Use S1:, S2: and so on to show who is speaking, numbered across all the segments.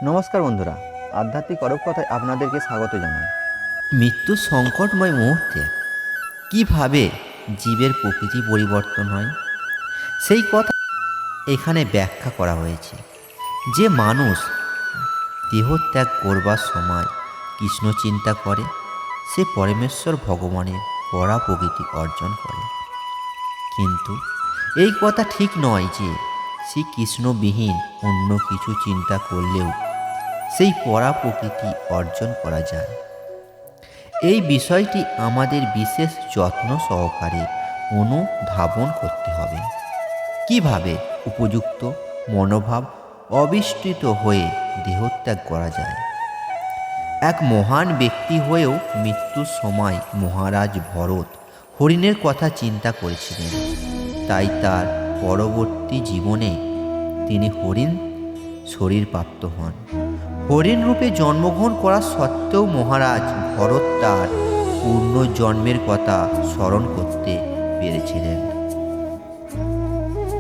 S1: নমস্কার বন্ধুরা, আধ্যাত্মিক অরব কথায় আপনাদেরকে স্বাগত জানাই।
S2: মৃত্যুর সংকটময় মুহূর্তে কিভাবে জীবের প্রকৃতি পরিবর্তন হয় সেই কথা এখানে ব্যাখ্যা করা হয়েছে। যে মানুষ দেহত্যাগ করবার সময় কৃষ্ণ চিন্তা করে, সে পরমেশ্বর ভগবানের পরা প্রকৃতি অর্জন করে। কিন্তু এই কথা ঠিক নয় যে শ্রীকৃষ্ণবিহীন অন্য কিছু চিন্তা করলেও সেই পরা প্রকৃতি অর্জন করা যায়। এই বিষয়টি আমাদের বিশেষ যত্ন সহকারে অনুধাবন করতে হবে। কিভাবে উপযুক্ত মনোভাব অবিষ্কৃত হয়ে দেহত্যাগ করা যায়। এক মহান ব্যক্তি হয়েও মৃত্যুর সময় মহারাজ ভরত হরিণের কথা চিন্তা করেছিলেন। তাই তার পরবর্তী জীবনে তিনি হরিণ শরীর প্রাপ্ত হন। হরিণ রূপে জন্মগ্রহণ করা সত্ত্বেও মহারাজ ভরত তার পূর্ণ জন্মের কথা স্মরণ করতে পেরেছিলেন,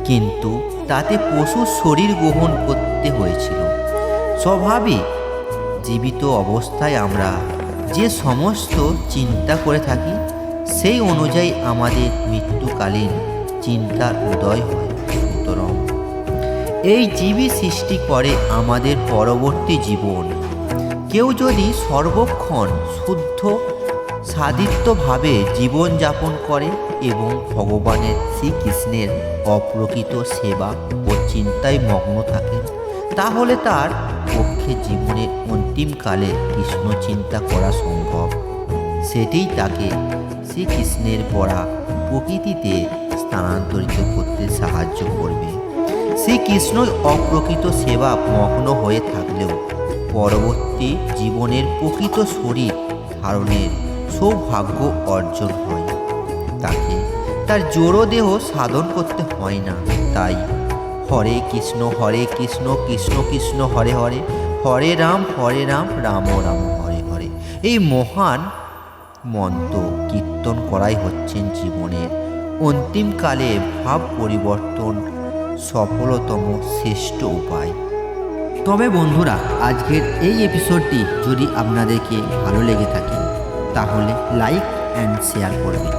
S2: কিন্তু তাতে পশুর শরীর গ্রহণ করতে হয়েছিল। স্বভাবে জীবিত অবস্থায় আমরা যে সমস্ত চিন্তা করে থাকি, সেই অনুযায়ী আমাদের মৃত্যুকালীন চিন্তার উদয় হয়। সুতরাং এই জীবই সৃষ্টি করে আমাদের পরবর্তী জীবন। কেউ যদি সর্বক্ষণ শুদ্ধ সাদিত্যভাবে জীবনযাপন করে এবং ভগবানের শ্রীকৃষ্ণের অপ্রকৃত সেবা ও চিন্তায় মগ্ন থাকেন, তাহলে তার পক্ষে জীবনের অন্তিমকালে কৃষ্ণ চিন্তা করা সম্ভব। সেটিই তাকে শ্রীকৃষ্ণের পরা প্রকৃতিতে স্থানান্তরিত করতে সাহায্য করবে। শ্রীকৃষ্ণ অপ্রকৃত সেবা মগ্ন হয়ে থাকলেও পরবর্তী জীবনের প্রকৃত শরীর ধারণের সৌভাগ্য অর্জন হয়। তাকে তার জড় দেহ সাধন করতে হয় না। তাই হরে কৃষ্ণ কৃষ্ণ কৃষ্ণ হরে হরে, হরে রাম রাম রাম হরে হরে, এই মহান মন্ত্র কীর্তন করাই হচ্ছেন জীবনের অন্তিমকালে ভাব পরিবর্তন সফলতম শ্রেষ্ঠ উপায়।
S3: তবে বন্ধুরা, আজকের এই এপিসোডটি যদি আপনাদেরকে ভালো লেগে থাকে তাহলে লাইক অ্যান্ড শেয়ার করবেন।